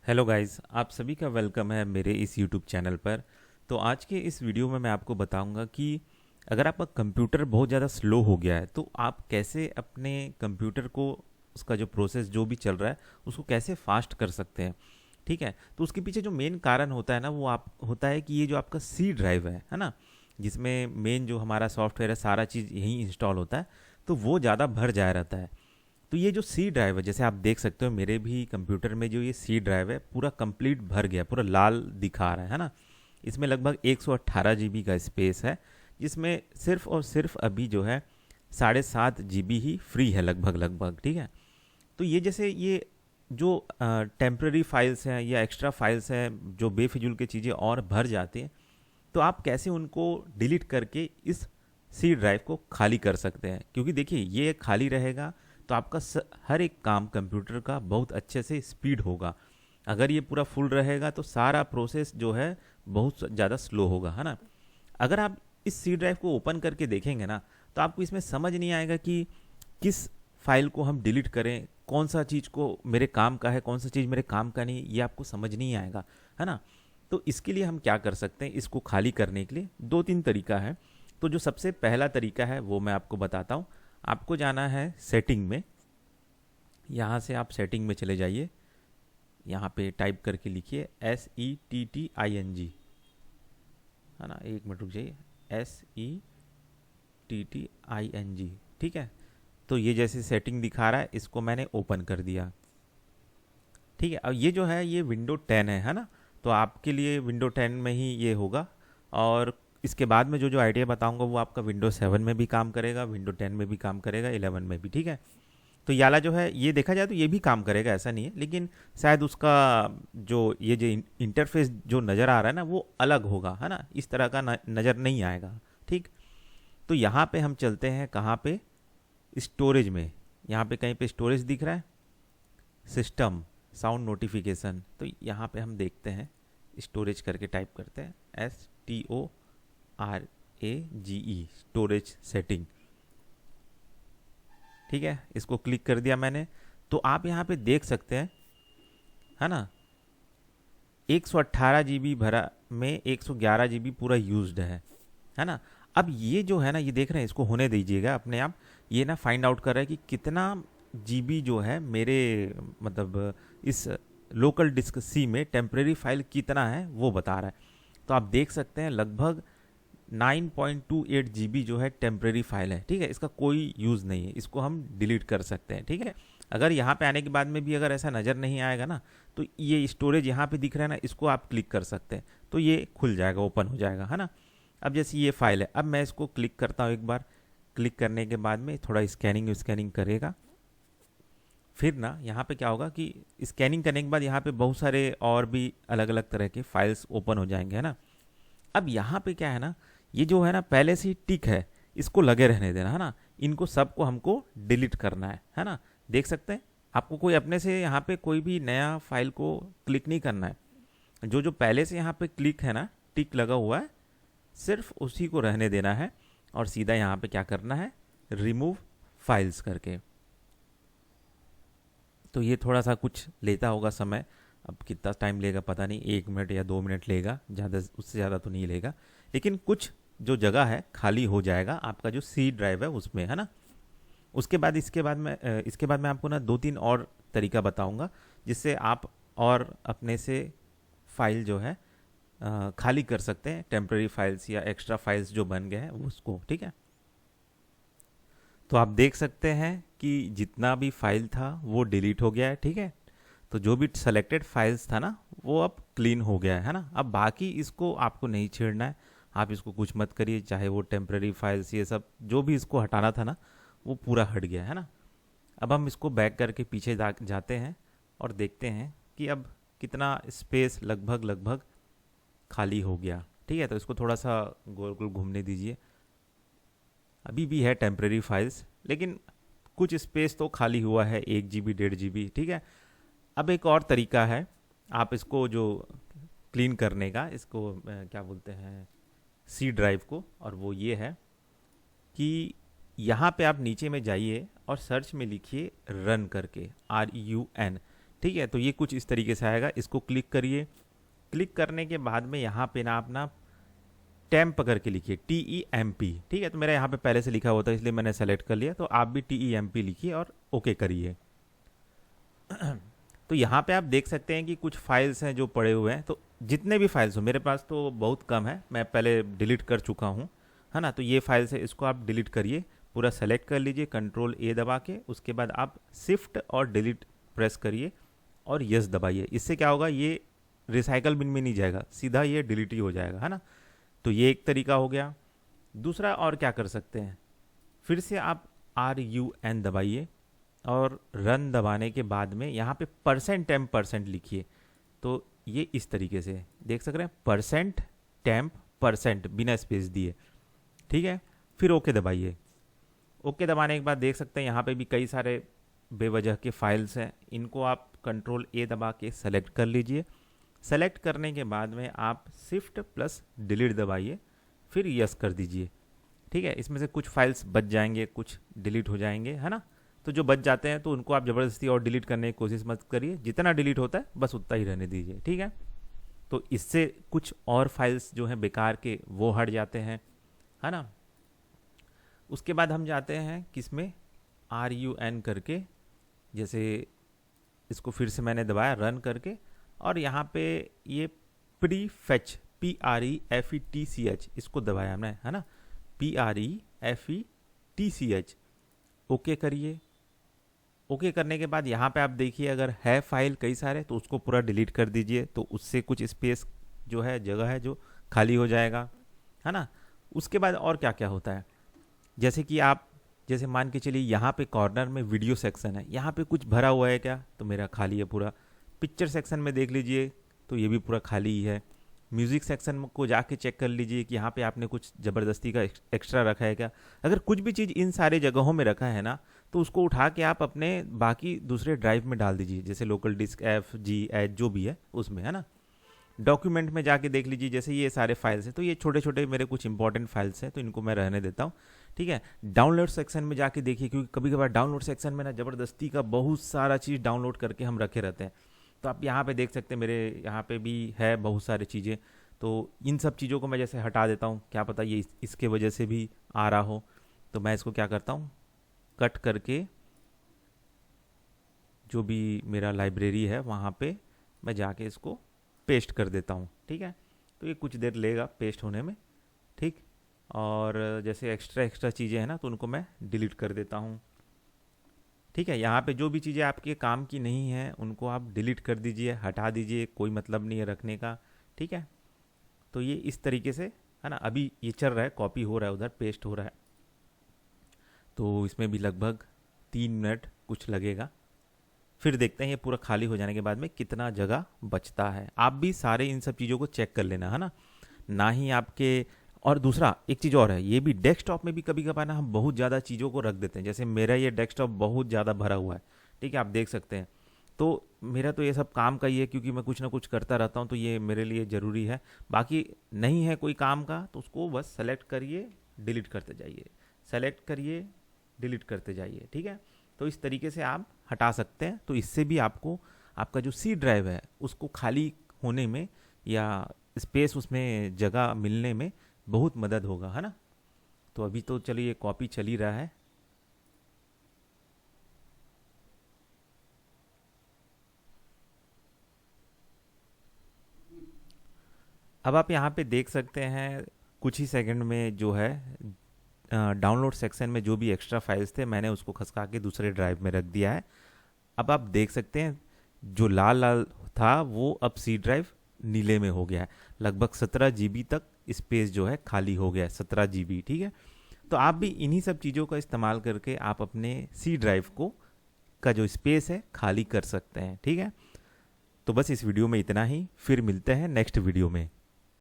Hello guys, आप सभी का वेलकम है मेरे इस यूट्यूब चैनल पर। तो आज के इस वीडियो में मैं आपको बताऊंगा कि अगर आपका कंप्यूटर बहुत ज़्यादा स्लो हो गया है तो आप कैसे अपने कंप्यूटर को, उसका जो प्रोसेस जो भी चल रहा है उसको कैसे फास्ट कर सकते हैं। ठीक है, तो उसके पीछे जो मेन कारण होता है ना, वो आप होता है कि ये जो आपका सी ड्राइव है ना, जिसमें मेन जो हमारा सॉफ्टवेयर है सारा चीज़ यहीं इंस्टॉल होता है, तो वो ज़्यादा भर जाया रहता है। तो ये जो सी ड्राइव है, जैसे आप देख सकते हो मेरे भी कंप्यूटर में जो ये सी ड्राइव है पूरा कंप्लीट भर गया, पूरा लाल दिखा रहा है ना। इसमें लगभग 118 जीबी का स्पेस है, जिसमें सिर्फ और सिर्फ अभी जो है 7.5 जीबी ही फ्री है लगभग लगभग। ठीक है, तो ये जैसे ये जो टेम्प्रेरी फाइल्स हैं या एक्स्ट्रा फाइल्स हैं जो बेफिजूल की चीज़ें और भर जाती हैं, तो आप कैसे उनको डिलीट करके इस सी ड्राइव को खाली कर सकते हैं। क्योंकि देखिए ये खाली रहेगा तो आपका हर एक काम कंप्यूटर का बहुत अच्छे से स्पीड होगा। अगर ये पूरा फुल रहेगा तो सारा प्रोसेस जो है बहुत ज़्यादा स्लो होगा, है ना। अगर आप इस सी ड्राइव को ओपन करके देखेंगे ना, तो आपको इसमें समझ नहीं आएगा कि किस फाइल को हम डिलीट करें, कौन सा चीज़ को मेरे काम का है, कौन सा चीज़ मेरे काम का नहीं, ये आपको समझ नहीं आएगा, है ना। तो इसके लिए हम क्या कर सकते हैं, इसको खाली करने के लिए दो तीन तरीका है। तो जो सबसे पहला तरीका है वो मैं आपको बताता हूँ। आपको जाना है सेटिंग में। यहाँ से आप सेटिंग में चले जाइए, यहाँ पे टाइप करके लिखिए SETTING, है ना। एक मिनट रुक जाइए, SETTING। ठीक है, तो ये जैसे सेटिंग दिखा रहा है इसको मैंने ओपन कर दिया। ठीक है, अब ये जो है ये विंडो 10 है ना। तो आपके लिए विंडो 10 में ही ये होगा। और इसके बाद में जो जो आइडिया बताऊंगा वो आपका विंडो 7 में भी काम करेगा, विंडो 10 में भी काम करेगा, 11 में भी। ठीक है, तो याला जो है ये देखा जाए तो ये भी काम करेगा, ऐसा नहीं है, लेकिन शायद उसका जो ये जो इंटरफेस जो नज़र आ रहा है ना वो अलग होगा, है ना। इस तरह का नज़र नहीं आएगा। ठीक, तो यहाँ पे हम चलते हैं कहाँ पे, स्टोरेज में। यहाँ पे कहीं पे स्टोरेज दिख रहा है, सिस्टम, साउंड नोटिफिकेशन। तो यहाँ पे हम देखते हैं, स्टोरेज करके टाइप करते हैं STORAGE, स्टोरेज सेटिंग। ठीक है, इसको क्लिक कर दिया मैंने। तो आप यहाँ पे देख सकते हैं, है ना, 118 जीबी भरा में 111 जीबी पूरा यूज्ड है ना। अब ये जो है ना, ये देख रहे हैं, इसको होने दीजिएगा अपने आप। ये ना फाइंड आउट कर रहा है कि कितना जीबी जो है मेरे, मतलब इस लोकल डिस्क सी में टेम्परेरी फाइल कितना है वो बता रहा है। तो आप देख सकते हैं लगभग 9.28 जीबी जो है टेम्परेरी फाइल है। ठीक है, इसका कोई यूज़ नहीं है, इसको हम डिलीट कर सकते हैं। ठीक है, अगर यहाँ पे आने के बाद में भी अगर ऐसा नज़र नहीं आएगा ना, तो ये स्टोरेज यहाँ पे दिख रहा है ना, इसको आप क्लिक कर सकते हैं, तो ये खुल जाएगा, ओपन हो जाएगा, है ना। अब जैसे ये फाइल है, अब मैं इसको क्लिक करता हूँ एक बार। क्लिक करने के बाद में थोड़ा स्कैनिंग स्कैनिंग करेगा। फिर ना यहाँ पे क्या होगा कि स्कैनिंग करने के बाद यहाँ पे बहुत सारे और भी अलग अलग तरह के फाइल्स ओपन हो जाएंगे, है ना। अब यहाँ पे क्या है ना, ये जो है ना पहले से ही टिक है, इसको लगे रहने देना, है ना। इनको सबको हमको डिलीट करना है ना। देख सकते हैं, आपको कोई अपने से यहाँ पे कोई भी नया फाइल को क्लिक नहीं करना है। जो जो पहले से यहाँ पे क्लिक है ना, टिक लगा हुआ है, सिर्फ उसी को रहने देना है। और सीधा यहाँ पे क्या करना है, रिमूव फाइल्स करके। तो ये थोड़ा सा कुछ लेता होगा समय, अब कितना टाइम लेगा पता नहीं, 1 मिनट या 2 मिनट लेगा, ज़्यादा उससे ज़्यादा तो नहीं लेगा। लेकिन कुछ जो जगह है खाली हो जाएगा आपका जो सी ड्राइव है उसमें, है ना। उसके बाद इसके बाद मैं आपको ना दो तीन और तरीका बताऊंगा, जिससे आप और अपने से फाइल जो है खाली कर सकते हैं, टेम्प्रेरी फाइल्स या एक्स्ट्रा फाइल्स जो बन गए हैं उसको। ठीक है, तो आप देख सकते हैं कि जितना भी फाइल था वो डिलीट हो गया है। ठीक है, तो जो भी सेलेक्टेड फाइल्स था ना वो अब क्लीन हो गया है ना। अब बाकी इसको आपको नहीं छेड़ना है, आप इसको कुछ मत करिए, चाहे वो टेम्प्रेरी फाइल्स ये सब जो भी इसको हटाना था ना वो पूरा हट गया है ना। अब हम इसको बैक करके पीछे जाते हैं और देखते हैं कि अब कितना स्पेस लगभग लगभग खाली हो गया। ठीक है, तो इसको थोड़ा सा गोल गोल घूमने दीजिए। अभी भी है टेम्प्रेरी फाइल्स, लेकिन कुछ स्पेस तो खाली हुआ है, 1 GB 1.5 GB। ठीक है, अब एक और तरीका है आप इसको जो क्लीन करने का, इसको क्या बोलते हैं, सी ड्राइव को, और वो ये है कि यहाँ पे आप नीचे में जाइए और सर्च में लिखिए रन करके, RUN। ठीक है, तो ये कुछ इस तरीके से आएगा। इसको क्लिक करिए। क्लिक करने के बाद में यहाँ पे ना अपना टेम्प करके लिखिए, TEMP। ठीक है, तो मेरा यहाँ पे पहले से लिखा हुआ था इसलिए मैंने सेलेक्ट कर लिया, तो आप भी TEMP लिखिए और ओके करिए। तो यहाँ पे आप देख सकते हैं कि कुछ फाइल्स हैं जो पड़े हुए हैं। तो जितने भी फाइल्स हो, मेरे पास तो बहुत कम है, मैं पहले डिलीट कर चुका हूँ, है ना। तो ये फाइल्स है, इसको आप डिलीट करिए, पूरा सेलेक्ट कर लीजिए कंट्रोल A दबा के। उसके बाद आप शिफ्ट और डिलीट प्रेस करिए और यस दबाइए। इससे क्या होगा, ये रिसाइकल बिन में नहीं जाएगा, सीधा ये डिलीट ही हो जाएगा, है ना। तो ये एक तरीका हो गया। दूसरा और क्या कर सकते हैं, फिर से आप RUN दबाइए और रन दबाने के बाद में यहाँ पे %temp लिखिए। तो ये इस तरीके से देख सक रहे हैं, %temp बिना स्पेस दिए। ठीक है, फिर ओके दबाइए। ओके दबाने के बाद देख सकते हैं यहाँ पे भी कई सारे बेवजह के फाइल्स हैं, इनको आप कंट्रोल A दबा के सेलेक्ट कर लीजिए। सेलेक्ट करने के बाद में आप शिफ्ट प्लस डिलीट दबाइए, फिर यस कर दीजिए। ठीक है, इसमें से कुछ फाइल्स बच जाएंगे, कुछ डिलीट हो जाएंगे, है ना। तो जो बच जाते हैं तो उनको आप ज़बरदस्ती और डिलीट करने की कोशिश मत करिए, जितना डिलीट होता है बस उतना ही रहने दीजिए। ठीक है, तो इससे कुछ और फाइल्स जो हैं बेकार के वो हट जाते हैं, है ना। उसके बाद हम जाते हैं किसमें, RUN करके, जैसे इसको फिर से मैंने दबाया रन करके, और यहाँ पे ये प्रीफेच PREFETCH इसको दबाया हमने, है ना, PREFETCH। ओके करिए। ओके करने के बाद यहाँ पे आप देखिए अगर है फाइल कई सारे तो उसको पूरा डिलीट कर दीजिए, तो उससे कुछ स्पेस जो है, जगह है जो खाली हो जाएगा, है ना। उसके बाद और क्या क्या होता है, जैसे कि आप जैसे मान के चलिए यहाँ पे कॉर्नर में वीडियो सेक्शन है, यहाँ पे कुछ भरा हुआ है क्या, तो मेरा खाली है पूरा। पिक्चर सेक्शन में देख लीजिए तो ये भी पूरा खाली ही है। म्यूज़िक सेक्शन को जाके चेक कर लीजिए कि यहाँ पे आपने कुछ ज़बरदस्ती का एक्स्ट्रा रखा है क्या। अगर कुछ भी चीज़ इन सारे जगहों में रखा है ना, तो उसको उठा के आप अपने बाकी दूसरे ड्राइव में डाल दीजिए, जैसे local disk F G H जो भी है उसमें, है ना। डॉक्यूमेंट में जाके देख लीजिए, जैसे ये सारे फाइल्स हैं, तो ये छोटे छोटे मेरे कुछ इंपॉर्टेंट फाइल्स हैं, तो इनको मैं रहने देता हूँ। ठीक है, डाउनलोड सेक्शन में जाके देखिए, क्योंकि कभी कभार डाउनलोड सेक्शन में ना ज़बरदस्ती का बहुत सारा चीज़ डाउनलोड करके हम रखे रहते हैं। तो आप यहाँ पे देख सकते हैं मेरे यहाँ पे भी है बहुत सारी चीज़ें, तो इन सब चीज़ों को मैं जैसे हटा देता हूँ, क्या पता ये इसके वजह से भी आ रहा हो। तो मैं इसको क्या करता हूँ, कट करके जो भी मेरा लाइब्रेरी है वहाँ पे मैं जाके इसको पेस्ट कर देता हूँ। ठीक है, तो ये कुछ देर लेगा पेस्ट होने में। ठीक, और जैसे एक्स्ट्रा चीज़ें हैं ना, तो उनको मैं डिलीट कर देता हूँ। ठीक है, यहाँ पे जो भी चीज़ें आपके काम की नहीं हैं उनको आप डिलीट कर दीजिए, हटा दीजिए, कोई मतलब नहीं है रखने का। ठीक है, तो ये इस तरीके से, है ना। अभी ये चल रहा है, कॉपी हो रहा है, उधर पेस्ट हो रहा है, तो इसमें भी लगभग 3 मिनट कुछ लगेगा। फिर देखते हैं ये पूरा खाली हो जाने के बाद में कितना जगह बचता है। आप भी सारे इन सब चीज़ों को चेक कर लेना, है ना ही आपके। और दूसरा एक चीज़ और है, ये भी डेस्कटॉप में भी कभी कभार ना हम बहुत ज़्यादा चीज़ों को रख देते हैं, जैसे मेरा ये डेस्कटॉप बहुत ज़्यादा भरा हुआ है। ठीक है, आप देख सकते हैं, तो मेरा तो ये सब काम का ही है, क्योंकि मैं कुछ ना कुछ करता रहता हूँ, तो ये मेरे लिए ज़रूरी है। बाकी नहीं है कोई काम का तो उसको बस सेलेक्ट करिए, डिलीट करते जाइए, सेलेक्ट करिए, डिलीट करते जाइए। ठीक है, तो इस तरीके से आप हटा सकते हैं। तो इससे भी आपको आपका जो C ड्राइव है उसको खाली होने में या स्पेस उसमें जगह मिलने में बहुत मदद होगा, है ना। तो अभी तो चलिए कॉपी चल ही रहा है। अब आप यहाँ पे देख सकते हैं कुछ ही सेकंड में जो है डाउनलोड सेक्शन में जो भी एक्स्ट्रा फाइल्स थे मैंने उसको खसका के दूसरे ड्राइव में रख दिया है। अब आप देख सकते हैं जो लाल लाल था वो अब C ड्राइव नीले में हो गया है। लगभग 17 GB तक स्पेस जो है खाली हो गया है, 17 GB। ठीक है, तो आप भी इन्हीं सब चीज़ों का इस्तेमाल करके आप अपने C ड्राइव को का जो स्पेस है खाली कर सकते हैं। ठीक है, तो बस इस वीडियो में इतना ही, फिर मिलते हैं नेक्स्ट वीडियो में।